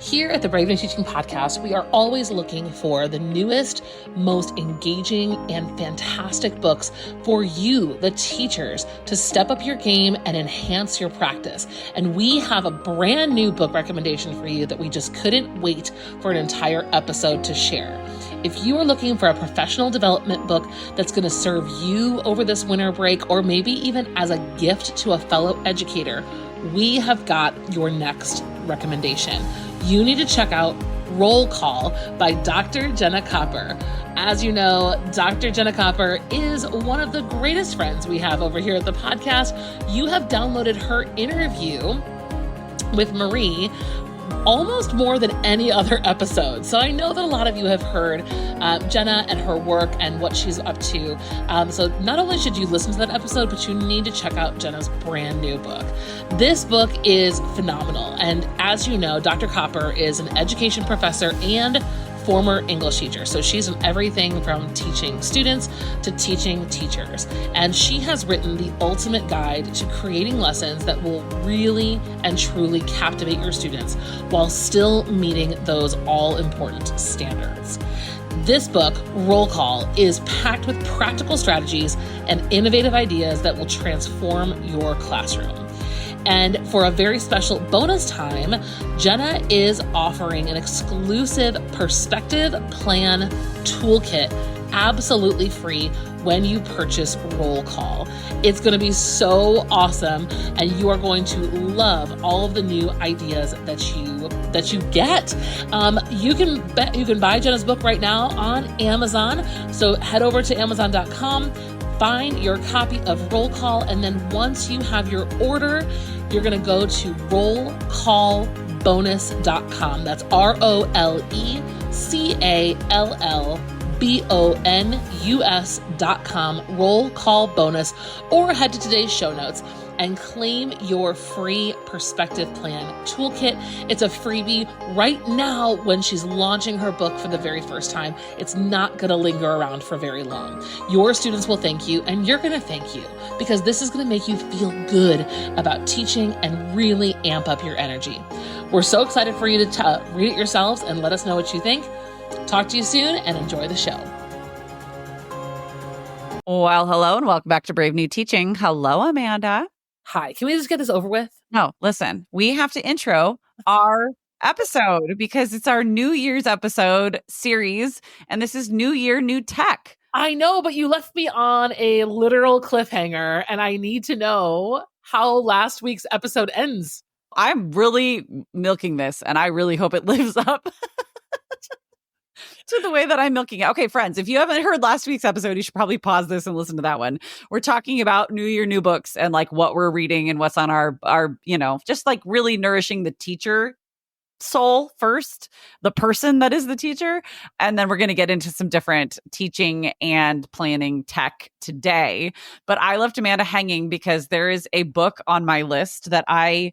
Here at the Brave New Teaching Podcast, we are always looking for the newest, most engaging, and fantastic books for you, the teachers, to step up your game and enhance your practice. And we have a brand new book recommendation for you that we just couldn't wait for an entire episode to share. If you are looking for a professional development book that's going to serve you over this winter break, or maybe even as a gift to a fellow educator, we have got your next recommendation. You need to check out Roll Call by Dr. Jenna Copper. As you know, Dr. Jenna Copper is one of the greatest friends we have over here at the podcast. You have downloaded her interview with Marie almost more than any other episode. So I know that a lot of you have heard Jenna and her work and what she's up to. So not only should you listen to that episode, but you need to check out Jenna's brand new book. This book is phenomenal. And as you know, Dr. Copper is an education professor and former English teacher. So she's in everything from teaching students to teaching teachers. And she has written the ultimate guide to creating lessons that will really and truly captivate your students while still meeting those all-important standards. This book, Roll Call, is packed with practical strategies and innovative ideas that will transform your classroom. And for a very special bonus time, Jenna is offering an exclusive perspective plan toolkit absolutely free when you purchase Roll Call. It's going to be so awesome, and you are going to love all of the new ideas that you get. You can buy Jenna's book right now on Amazon. So head over to Amazon.com. Find your copy of Roll Call, and then once you have your order, you're going to go to rollcallbonus.com. That's ROLECALLBONUS.com, Roll Call Bonus, or head to today's show notes and claim your free perspective plan toolkit. It's a freebie right now when she's launching her book for the very first time. It's not going to linger around for very long. Your students will thank you, and you're going to thank you, because this is going to make you feel good about teaching and really amp up your energy. We're so excited for you to read it yourselves and let us know what you think. Talk to you soon and enjoy the show. Well, hello and welcome back to Brave New Teaching. Hello, Amanda. Hi, can we just get this over with? No, listen, we have to intro our episode because it's our New Year's episode series, and this is New Year, New Tech. I know, but you left me on a literal cliffhanger, and I need to know how last week's episode ends. I'm really milking this, and I really hope it lives up to the way that I'm milking it. Okay, friends, if you haven't heard last week's episode, you should probably pause this and listen to that one. We're talking about New Year, new books and like what we're reading and what's on our, just like really nourishing the teacher soul first, the person that is the teacher. And then we're going to get into some different teaching and planning tech today. But I left Amanda hanging because there is a book on my list that I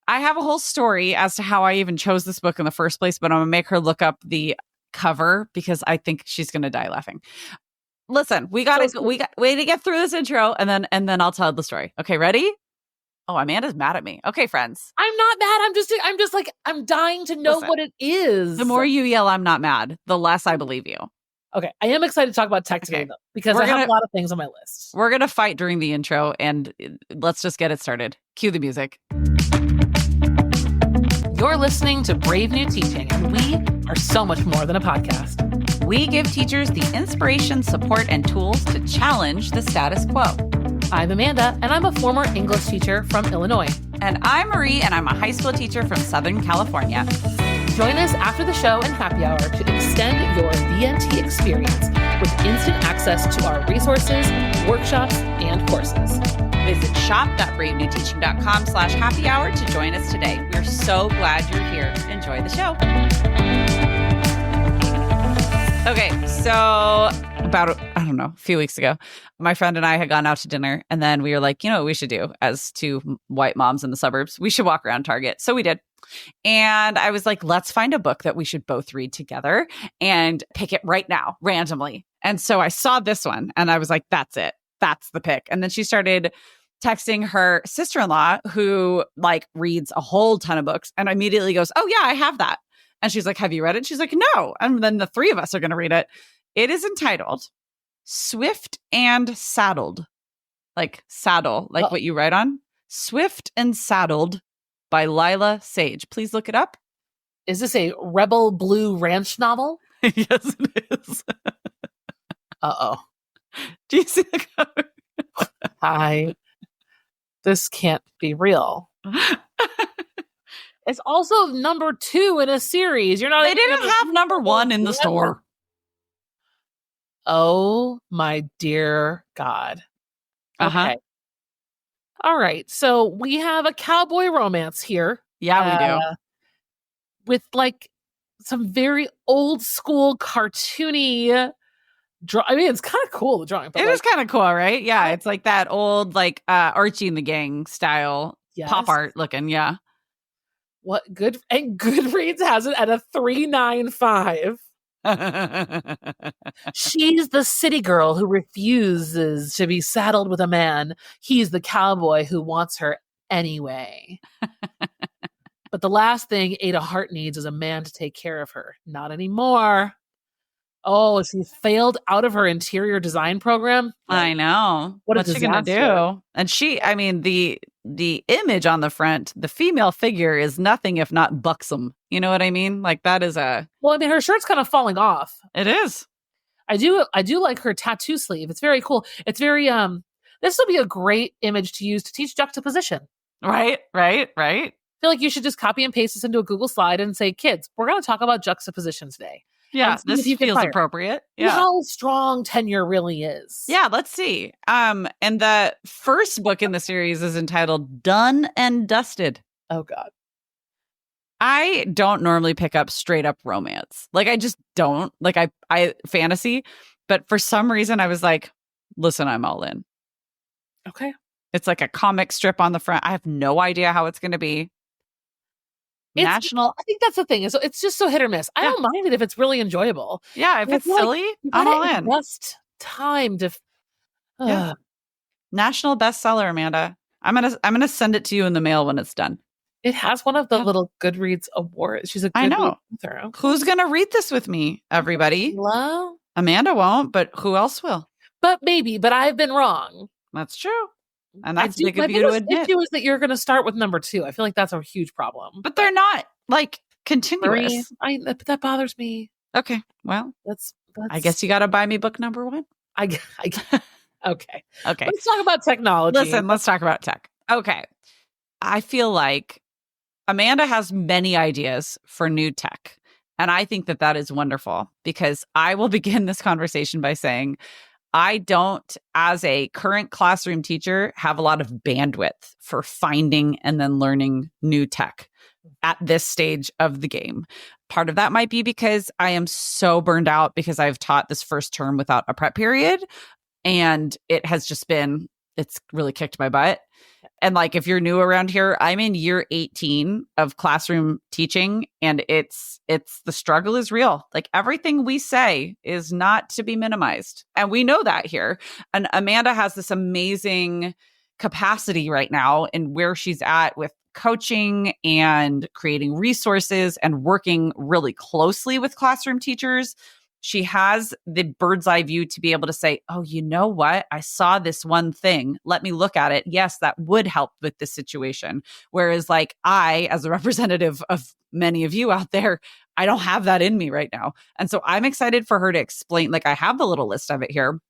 have a whole story as to how I even chose this book in the first place, but I'm going to make her look up the cover because I think she's going to die laughing. Listen, we got to get through this intro and then I'll tell the story. Okay, ready? Oh, Amanda's mad at me. Okay, friends. I'm not mad. I'm just like, I'm dying to know what it is. The more you yell, I'm not mad, the less I believe you. Okay, I am excited to talk about tech today, though, because I have a lot of things on my list. We're going to fight during the intro, and let's just get it started. Cue the music. You're listening to Brave New Teaching, and we are so much more than a podcast. We give teachers the inspiration, support, and tools to challenge the status quo. I'm Amanda, and I'm a former English teacher from Illinois. And I'm Marie, and I'm a high school teacher from Southern California. Join us after the show and happy hour to extend your BNT experience with instant access to our resources, workshops, and courses. Visit shop.bravenewteaching.com/happy hour to join us today. We're so glad you're here. Enjoy the show. Okay, so about, a few weeks ago, my friend and I had gone out to dinner, and then we were like, you know what we should do as two white moms in the suburbs? We should walk around Target. So we did. And I was like, let's find a book that we should both read together and pick it right now, randomly. And so I saw this one, and I was like, that's it. That's the pick. And then she started texting her sister-in-law who like reads a whole ton of books and immediately goes, "Oh yeah, I have that." And she's like, "Have you read it?" She's like, "No." And then the three of us are going to read it. It is entitled Swift and Saddled. Like saddle, like what you write on. Swift and Saddled by Lila Sage. Please look it up. Is this a Rebel Blue Ranch novel? Yes, it is. Uh-oh. Do you see the cover? This can't be real. It's also number 2 in a series. They didn't have number 1 in the store. Oh my dear God. Okay. All right. So we have a cowboy romance here. Yeah, we do. With like some very old school cartoony it's kind of cool, the drawing. But it is kind of cool, right? Yeah, it's like that old like Archie and the Gang style pop art looking. Yeah. What good and Goodreads has it at a 395. She's the city girl who refuses to be saddled with a man. He's the cowboy who wants her anyway. But the last thing Ada Hart needs is a man to take care of her. Not anymore. Oh, she failed out of her interior design program. I know. What's she gonna do? And the image on the front, the female figure is nothing if not buxom. You know what I mean? Like that is a. Well, I mean, her shirt's kind of falling off. It is. I do like her tattoo sleeve. It's very cool. It's very This will be a great image to use to teach juxtaposition. Right. I feel like you should just copy and paste this into a Google slide and say, "Kids, we're going to talk about juxtaposition today." Yeah, this feels appropriate. Yeah. How strong tenure really is. Yeah, let's see. And the first book in the series is entitled Done and Dusted. Oh, God. I don't normally pick up straight up romance. Like, I just don't. Like, I fantasy. But for some reason, I was like, listen, I'm all in. Okay. It's like a comic strip on the front. I have no idea how it's going to be. I think that's the thing. It's just so hit or miss. I don't mind it if it's really enjoyable. Yeah, if it's silly, I'm all in. Best time to. National bestseller, Amanda. I'm gonna send it to you in the mail when it's done. It has one of the little Goodreads awards. She's a I know. author. Okay. Who's gonna read this with me, everybody? Hello? Amanda won't, but who else will? But I've been wrong. That's true. And that's big of you to admit. My issue is that you're going to start with number 2. I feel like that's a huge problem. But they're not like continuous. That bothers me. Okay, well, that's I guess you got to buy me book number 1. Okay. Okay. Let's talk about technology. Listen, let's talk about tech. Okay. I feel like Amanda has many ideas for new tech. And I think that is wonderful because I will begin this conversation by saying, I don't, as a current classroom teacher, have a lot of bandwidth for finding and then learning new tech at this stage of the game. Part of that might be because I am so burned out because I've taught this first term without a prep period. And it has just been, it's really kicked my butt. And like, if you're new around here, I'm in year 18 of classroom teaching, and it's the struggle is real. Like, everything we say is not to be minimized. And we know that here. And Amanda has this amazing capacity right now in where she's at with coaching and creating resources and working really closely with classroom teachers. She has the bird's eye view to be able to say, oh, you know what? I saw this one thing. Let me look at it. Yes, that would help with this situation. Whereas like I, as a representative of many of you out there, I don't have that in me right now. And so I'm excited for her to explain. Like, I have the little list of it here.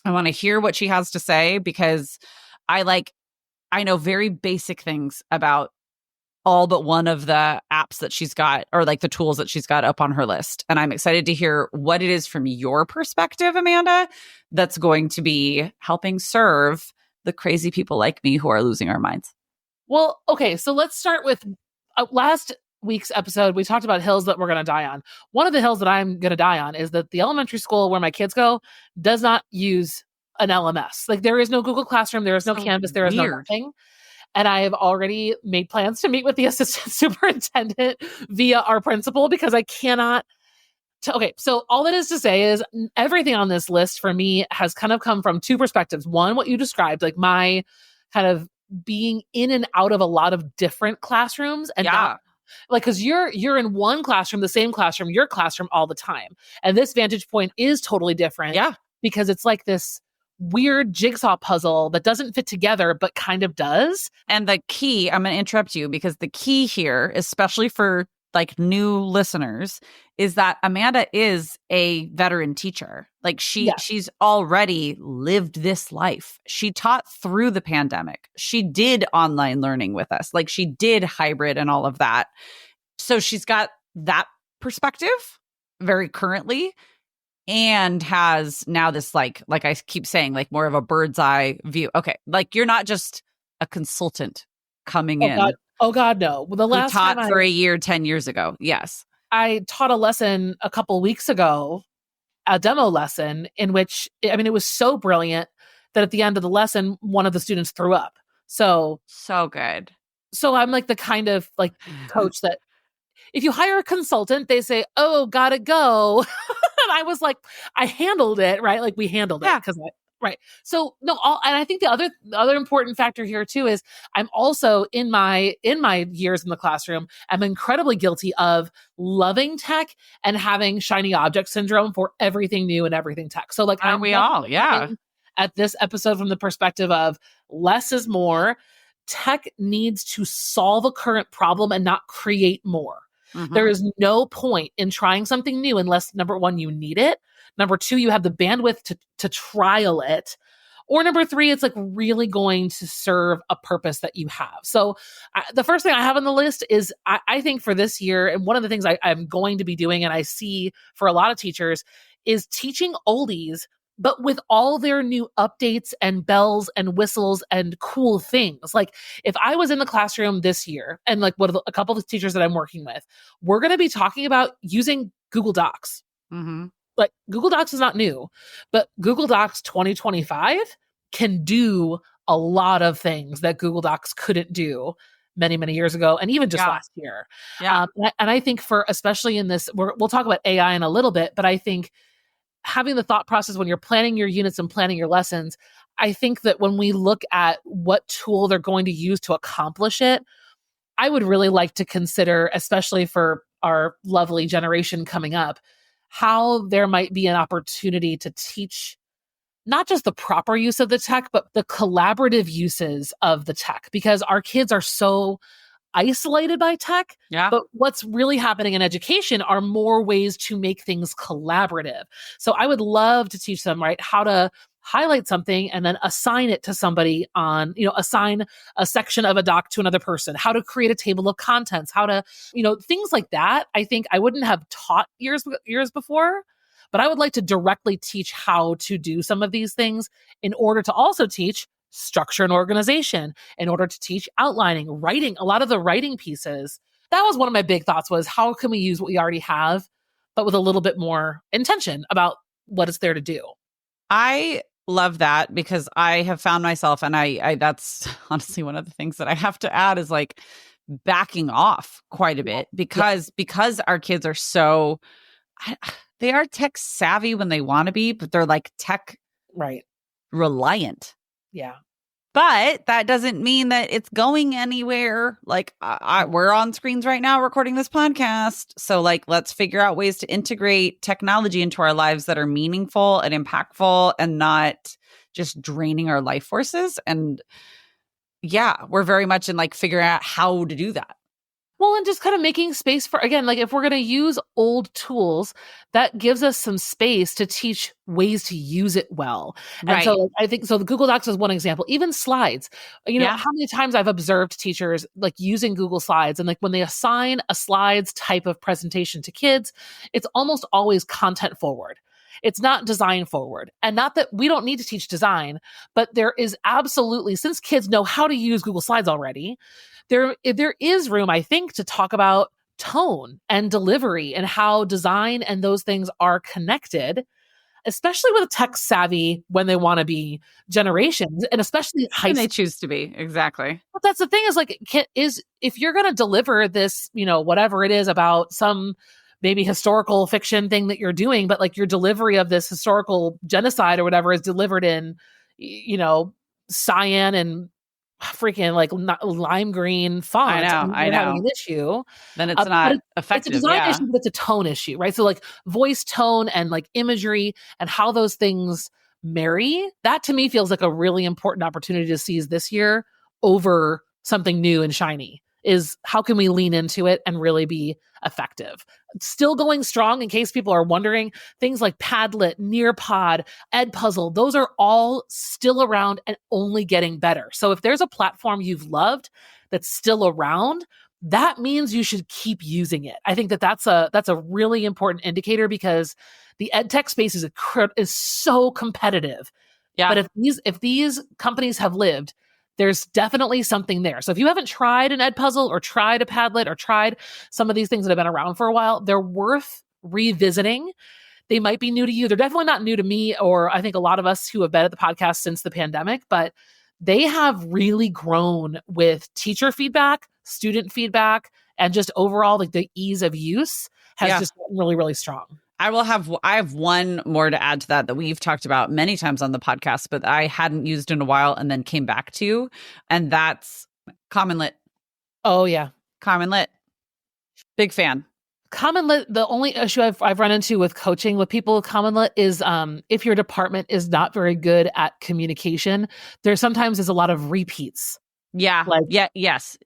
I want to hear what she has to say because I know very basic things about all but one of the apps that she's got, or like the tools that she's got up on her list. And I'm excited to hear what it is from your perspective, Amanda, that's going to be helping serve the crazy people like me who are losing our minds. Well, okay. So let's start with last week's episode. We talked about hills that we're going to die on. One of the hills that I'm going to die on is that the elementary school where my kids go does not use an LMS. Like, there is no Google Classroom. There is no Canvas. There is no nothing. And I have already made plans to meet with the assistant superintendent via our principal because I cannot. Okay, so all that is to say is everything on this list for me has kind of come from two perspectives. One, what you described, like my kind of being in and out of a lot of different classrooms and not like, cause you're in one classroom, the same classroom, your classroom all the time. And this vantage point is totally different because it's like this weird jigsaw puzzle that doesn't fit together, but kind of does. And the key, I'm going to interrupt you because the key here, especially for like new listeners, is that Amanda is a veteran teacher. Like she's already lived this life. She taught through the pandemic. She did online learning with us. Like she did hybrid and all of that. So she's got that perspective very currently and has now this like I keep saying, like more of a bird's eye view. Okay. Like you're not just a consultant coming in. God. Oh God, no. Well, the last taught time for a year, 10 years ago. Yes. I taught a lesson a couple weeks ago, a demo lesson in which, I mean, it was so brilliant that at the end of the lesson, one of the students threw up. So good. So I'm like the kind of like coach that if you hire a consultant, they say, oh, gotta go. And I was like, I handled it, right? Like we handled it because right. So no, and I think the other important factor here too is I'm also in my years in the classroom, I'm incredibly guilty of loving tech and having shiny object syndrome for everything new and everything tech. So like, aren't we all? Yeah. At this episode from the perspective of less is more. Tech needs to solve a current problem and not create more. Mm-hmm. There is no point in trying something new unless, number one, you need it. Number two, you have the bandwidth to trial it. Or number three, it's like really going to serve a purpose that you have. So the first thing I have on the list is I think for this year, and one of the things I'm going to be doing, and I see for a lot of teachers, is teaching oldies, but with all their new updates and bells and whistles and cool things. Like if I was in the classroom this year and like a couple of teachers that I'm working with, we're going to be talking about using Google Docs. Mm-hmm. Like Google Docs is not new, but Google Docs 2025 can do a lot of things that Google Docs couldn't do many, many years ago. And even just last year. Yeah. And I think for, especially in this, we'll talk about AI in a little bit, but I think having the thought process when you're planning your units and planning your lessons, I think that when we look at what tool they're going to use to accomplish it, I would really like to consider, especially for our lovely generation coming up, how there might be an opportunity to teach not just the proper use of the tech, but the collaborative uses of the tech, because our kids are so isolated by tech. Yeah. But what's really happening in education are more ways to make things collaborative. So I would love to teach them, right, how to highlight something and then assign it to somebody on, assign a section of a doc to another person, how to create a table of contents, how to, things like that. I think I wouldn't have taught years before, but I would like to directly teach how to do some of these things in order to also teach structure and organization, in order to teach outlining, writing, a lot of the writing pieces. That was one of my big thoughts, was how can we use what we already have, but with a little bit more intention about what it's there to do. I love that, because I have found myself, and I that's honestly one of the things that I have to add is like backing off quite a bit, because our kids are so, they are tech savvy when they want to be, but they're like tech reliant. Yeah. But that doesn't mean that it's going anywhere. Like we're on screens right now recording this podcast. So like, let's figure out ways to integrate technology into our lives that are meaningful and impactful and not just draining our life forces. And yeah, we're very much in like figuring out how to do that. Well, and just kind of making space for, again, like if we're going to use old tools, that gives us some space to teach ways to use it well. And so I think, so the Google Docs is one example, even slides, how many times I've observed teachers like using Google Slides, and like when they assign a slides type of presentation to kids, it's almost always content forward. It's not design forward. And not that we don't need to teach design, but there is absolutely, since kids know how to use Google Slides already, there is room, I think, to talk about tone and delivery and how design and those things are connected, especially with tech savvy when they want to be generations, and especially high when they choose to be. Exactly. But that's the thing is like, if you're going to deliver this, whatever it is about some maybe historical fiction thing that you're doing, but like your delivery of this historical genocide or whatever is delivered in, cyan and freaking like lime green font and I you're having know. an issue, Then it's but not it's a effective. design Yeah. issue, but it's a tone issue, right? So like voice tone and like imagery and how those things marry, that to me feels like a really important opportunity to seize this year over something new and shiny, is how can we lean into it and really be effective. Still going strong, in case people are wondering, things like Padlet, Nearpod, Edpuzzle, those are all still around and only getting better. So if there's a platform you've loved that's still around, that means you should keep using it. I think that's a really important indicator, because the ed tech space is so competitive. Yeah. But if these companies have lived, there's definitely something there. So if you haven't tried an Edpuzzle or tried a Padlet or tried some of these things that have been around for a while, they're worth revisiting. They might be new to you. They're definitely not new to me, or I think a lot of us who have been at the podcast since the pandemic, but they have really grown with teacher feedback, student feedback, and just overall like the ease of use has just gotten really, really strong. I have one more to add to that we've talked about many times on the podcast, but I hadn't used in a while and then came back to, and that's Common Lit. Oh yeah. Common Lit. Big fan. Common Lit, the only issue I've run into with coaching with people with Common Lit is if your department is not very good at communication, there sometimes is a lot of repeats. Yeah. Like, yes,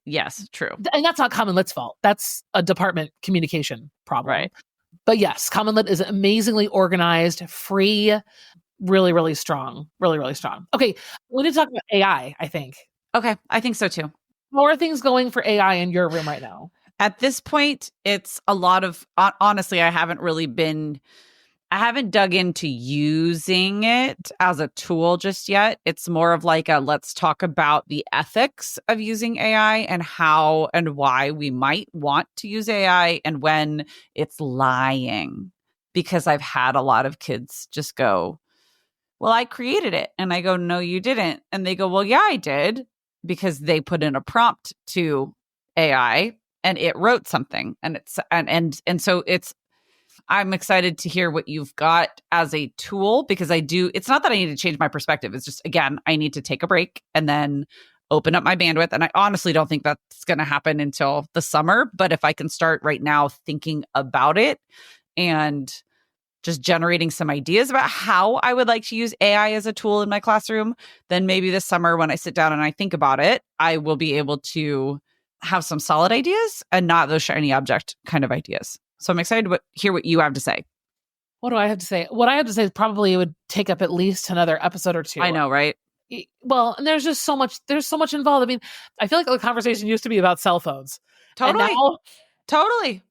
true. And that's not Common Lit's fault. That's a department communication problem. Right. But yes, Common Lit is amazingly organized, free, really, really strong. Really, really strong. Okay, we need to talk about AI, I think. Okay, I think so too. How are things going for AI in your room right now? At this point, it's a lot of, honestly, I haven't dug into using it as a tool just yet. It's more of like let's talk about the ethics of using AI and how and why we might want to use AI and when it's lying. Because I've had a lot of kids just go, well, I created it. And I go, no, you didn't. And they go, well, yeah, I did. Because they put in a prompt to AI and it wrote something. And so I'm excited to hear what you've got as a tool, because it's not that I need to change my perspective. It's just, again, I need to take a break and then open up my bandwidth. And I honestly don't think that's going to happen until the summer. But if I can start right now thinking about it and just generating some ideas about how I would like to use AI as a tool in my classroom, then maybe this summer when I sit down and I think about it, I will be able to have some solid ideas and not those shiny object kind of ideas. So I'm excited to hear what you have to say. What do I have to say? What I have to say is probably it would take up at least another episode or two. I know, right? Well, and there's so much involved. I mean, I feel like the conversation used to be about cell phones. Totally. Now, totally.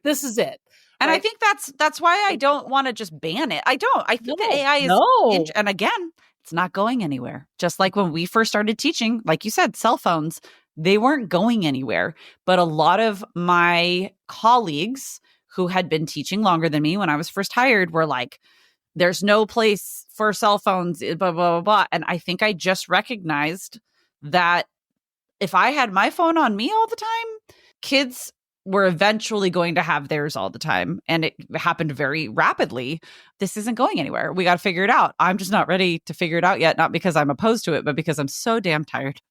This is it. And right? I think that's why I don't want to just ban it. I don't. I think that AI is, and again, it's not going anywhere. Just like when we first started teaching, like you said, cell phones, they weren't going anywhere. But a lot of my colleagues who had been teaching longer than me when I was first hired were like, there's no place for cell phones, blah, blah, blah, blah. And I think I just recognized that if I had my phone on me all the time, kids were eventually going to have theirs all the time. And it happened very rapidly. This isn't going anywhere. We got to figure it out. I'm just not ready to figure it out yet. Not because I'm opposed to it, but because I'm so damn tired.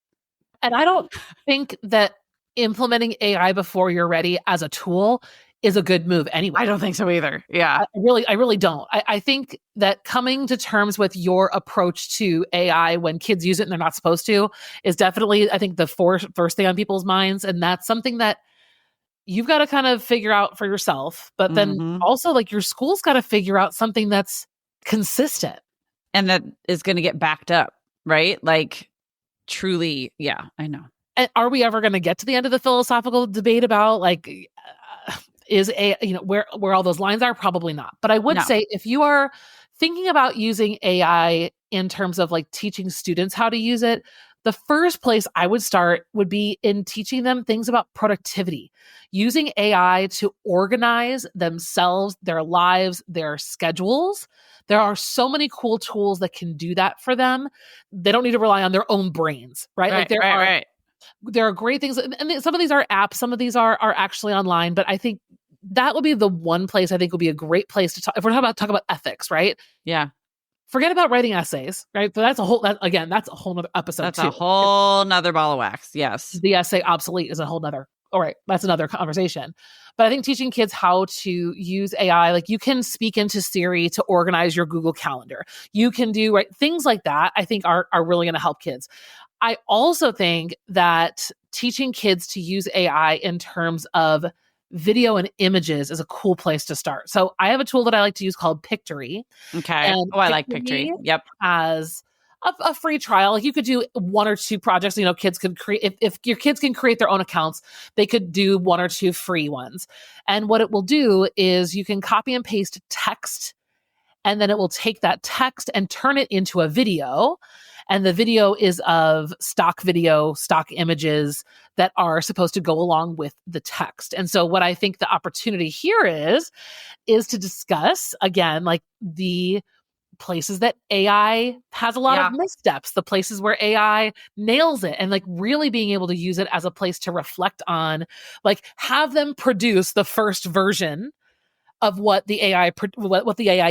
And I don't think that implementing AI before you're ready as a tool is a good move anyway. I don't think so either. Yeah. I really don't. I think that coming to terms with your approach to AI when kids use it and they're not supposed to is definitely, I think, the first thing on people's minds. And that's something that you've got to kind of figure out for yourself. But then also, like, your school's got to figure out something that's consistent. And that is going to get backed up, right? Like, truly, yeah, I know. And are we ever going to get to the end of the philosophical debate about like is where all those lines are? Probably not. But I would say if you are thinking about using AI in terms of like teaching students how to use it, the first place I would start would be in teaching them things about productivity, using AI to organize themselves, their lives, their schedules. There are so many cool tools that can do that for them. They don't need to rely on their own brains, right? Like there are great things. And some of these are apps. Some of these are actually online. But I think that would be the one place I think would be a great place to talk. If we're talking about ethics, right? Yeah. Forget about writing essays, right? So that's a whole nother episode That's too. a whole nother ball of wax. Yes. The essay obsolete is a whole nother. All right, that's another conversation. But I think teaching kids how to use AI, like you can speak into Siri to organize your Google Calendar. You can do things like that. I think are really going to help kids. I also think that teaching kids to use AI in terms of video and images is a cool place to start. So I have a tool that I like to use called Pictory. Okay. And I like Pictory. Yep. As a free trial. Like you could do 1 or 2 projects. Kids could create, if your kids can create their own accounts, they could do 1 or 2 free ones. And what it will do is you can copy and paste text, and then it will take that text and turn it into a video. And the video is of stock images that are supposed to go along with the text. And so what I think the opportunity here is to discuss, again, like the places that AI has a lot of missteps, the places where AI nails it, and like really being able to use it as a place to reflect on, like have them produce the first version of what the AI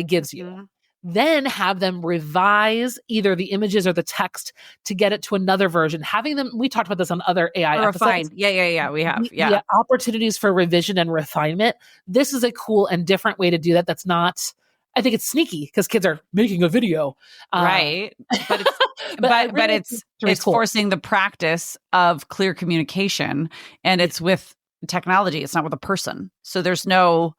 gives you. Mm-hmm. Then have them revise either the images or the text to get it to another version. Having them, we talked about this on other AI episodes. Yeah, we have. Yeah. Opportunities for revision and refinement. This is a cool and different way to do that. That's not, I think it's sneaky because kids are making a video. Right. But it's it's cool. Forcing the practice of clear communication, and it's with technology. It's not with a person. So there's no,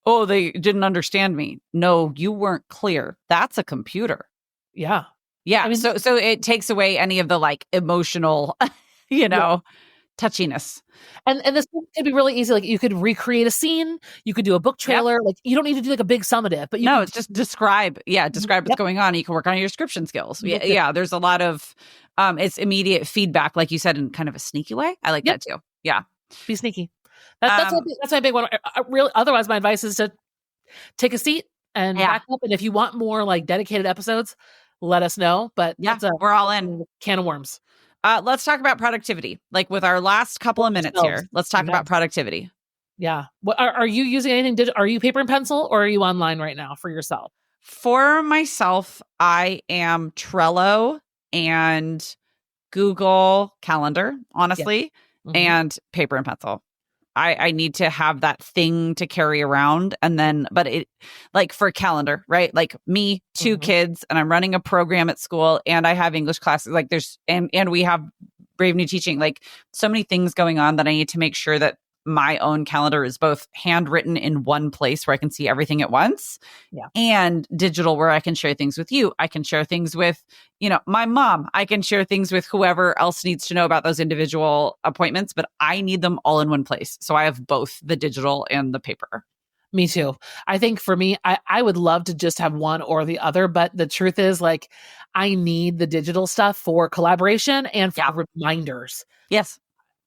oh, they didn't understand me. No, you weren't clear. That's a computer. Yeah. Yeah. I mean, so it takes away any of the like emotional, touchiness. And this could be really easy. Like you could recreate a scene. You could do a book trailer. Like you don't need to do like a big summative, but it's just describe. Yeah. Describe what's going on. You can work on your description skills. Yeah. There's a lot of, it's immediate feedback, like you said, in kind of a sneaky way. I like that too. Yeah. Be sneaky. That's my big one. Really, otherwise, my advice is to take a seat and back up. And if you want more like dedicated episodes, let us know. But we're all in. Can of worms. Let's talk about productivity. Like with our last couple of minutes here, let's talk about productivity. Yeah. What are you using anything? Are you paper and pencil, or are you online right now for yourself? For myself, I am Trello and Google Calendar, honestly, and paper and pencil. I need to have that thing to carry around. And then, but it like for calendar, right? Like me, 2 kids, and I'm running a program at school, and I have English classes. Like there's, and we have Brave New Teaching, like so many things going on that I need to make sure that my own calendar is both handwritten in one place where I can see everything at once, and digital where I can share things with you. I can share things with, my mom. I can share things with whoever else needs to know about those individual appointments, but I need them all in one place. So I have both the digital and the paper. Me too. I think for me, I would love to just have one or the other, but the truth is like, I need the digital stuff for collaboration and for reminders. Yes.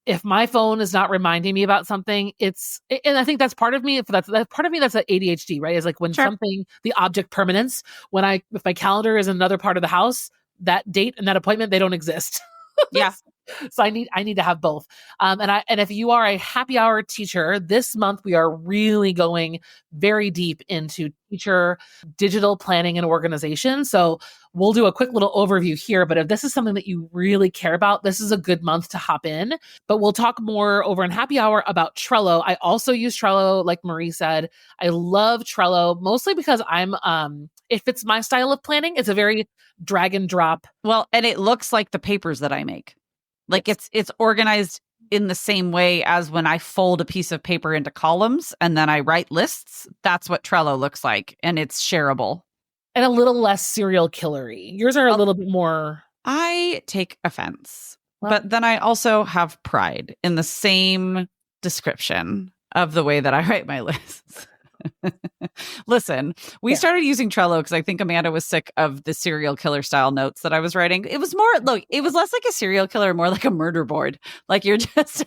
If my phone is not reminding me about something, and I think that's part of me. If that's part of me, that's that ADHD, right? Is like when something, the object permanence, if my calendar is in another part of the house, that date and that appointment, they don't exist. Yeah. So I need to have both. And if you are a happy hour teacher, this month we are really going very deep into teacher digital planning and organization. So we'll do a quick little overview here, but if this is something that you really care about, this is a good month to hop in. But we'll talk more over in happy hour about Trello. I also use Trello, like Marie said. I love Trello mostly because it fits my style of planning. It's a very drag and drop. Well, and it looks like the papers that I make. Like it's organized in the same way as when I fold a piece of paper into columns and then I write lists. That's what Trello looks like, and it's shareable. And a little less serial killery. Yours are a little bit more. I take offense, but then I also have pride in the same description of the way that I write my lists. Listen, we started using Trello because I think Amanda was sick of the serial killer style notes that I was writing. It was it was less like a serial killer, more like a murder board. Like you're just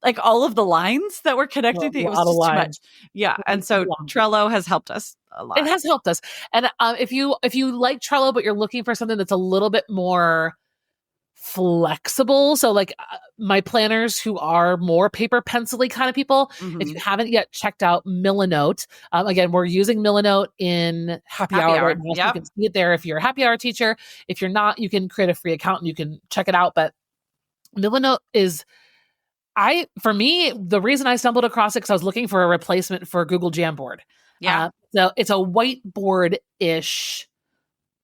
like all of the lines that were connected. It was just too much. Yeah. And so Trello has helped us a lot. It has helped us. And if you like Trello, but you're looking for something that's a little bit more flexible. So like my planners who are more paper pencil-y kind of people, if you haven't yet checked out Milanote, again, we're using Milanote in happy hour right now. So you can see it there if you're a happy hour teacher. If you're not, you can create a free account and you can check it out. But Milanote is, for me, the reason I stumbled across it because I was looking for a replacement for Google Jamboard. So it's a whiteboard-ish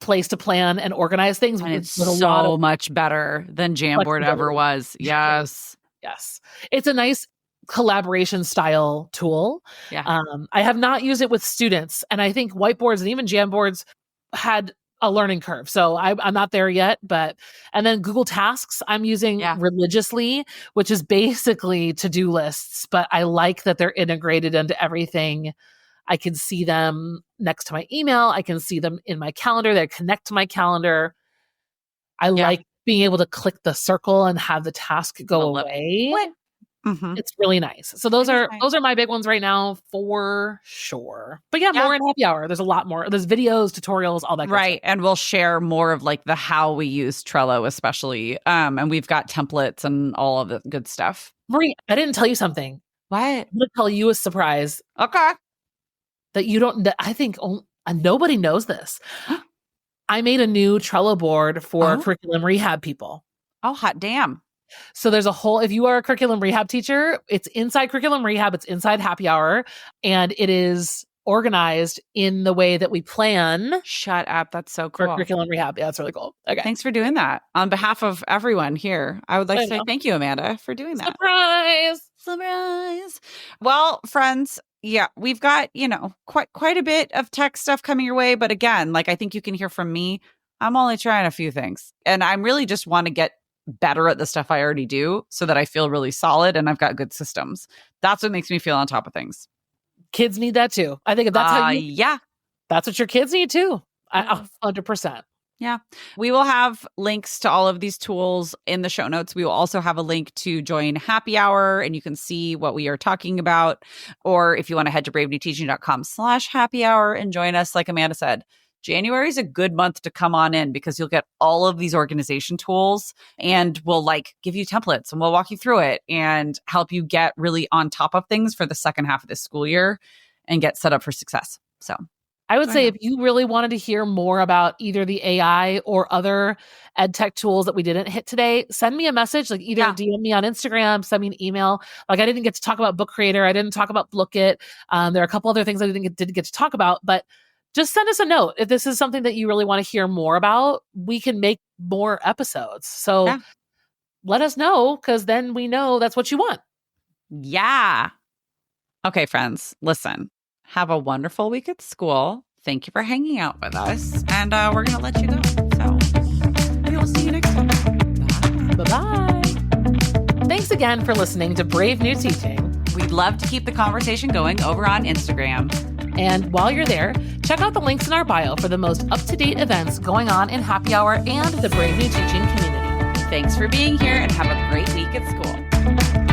place to plan and organize things. And it's so much better than Jamboard ever was. Yes. Yes. It's a nice collaboration style tool. I have not used it with students. And I think whiteboards and even Jamboards had a learning curve. So I'm not there yet, and then Google Tasks I'm using religiously, which is basically to-do lists, but I like that they're integrated into everything. I can see them next to my email. I can see them in my calendar. They connect to my calendar. I like being able to click the circle and have the task go away. It's really nice. So those are my big ones right now for sure. But more in happy hour. There's a lot more. There's videos, tutorials, all that. Right. And we'll share more of like the how we use Trello, especially. And we've got templates and all of the good stuff. Marie, I didn't tell you something. What? I'm going to tell you a surprise. Okay. That you don't, I think nobody knows this. I made a new Trello board for curriculum rehab people. Oh, hot damn. So there's a whole, if you are a curriculum rehab teacher, it's inside curriculum rehab, it's inside happy hour, and it is organized in the way that we plan. Shut up. That's so cool. For curriculum rehab. Yeah, that's really cool. Okay. Thanks for doing that. On behalf of everyone here, I would like to say thank you, Amanda, for doing that. Surprise. Well, friends, we've got, quite a bit of tech stuff coming your way. But again, like I think you can hear from me, I'm only trying a few things. And I really just want to get better at the stuff I already do so that I feel really solid and I've got good systems. That's what makes me feel on top of things. Kids need that too. I think if that's how that's what your kids need too. 100%. Yeah. We will have links to all of these tools in the show notes. We will also have a link to join Happy Hour and you can see what we are talking about. Or if you want to head to bravenewteaching.com/happy hour and join us, like Amanda said, January is a good month to come on in because you'll get all of these organization tools and we'll give you templates and we'll walk you through it and help you get really on top of things for the second half of this school year and get set up for success. So I would say if you really wanted to hear more about either the AI or other ed tech tools that we didn't hit today, send me a message, either DM me on Instagram, send me an email. I didn't get to talk about Book Creator. I didn't talk about Look It. There are a couple other things I didn't get to talk about, but just send us a note. If this is something that you really want to hear more about, we can make more episodes. So let us know because then we know that's what you want. Yeah. Okay, friends, listen. Have a wonderful week at school. Thank you for hanging out with us. And we're going to let you go. So we will see you next time. Bye-bye. Thanks again for listening to Brave New Teaching. We'd love to keep the conversation going over on Instagram. And while you're there, check out the links in our bio for the most up-to-date events going on in Happy Hour and the Brave New Teaching community. Thanks for being here and have a great week at school.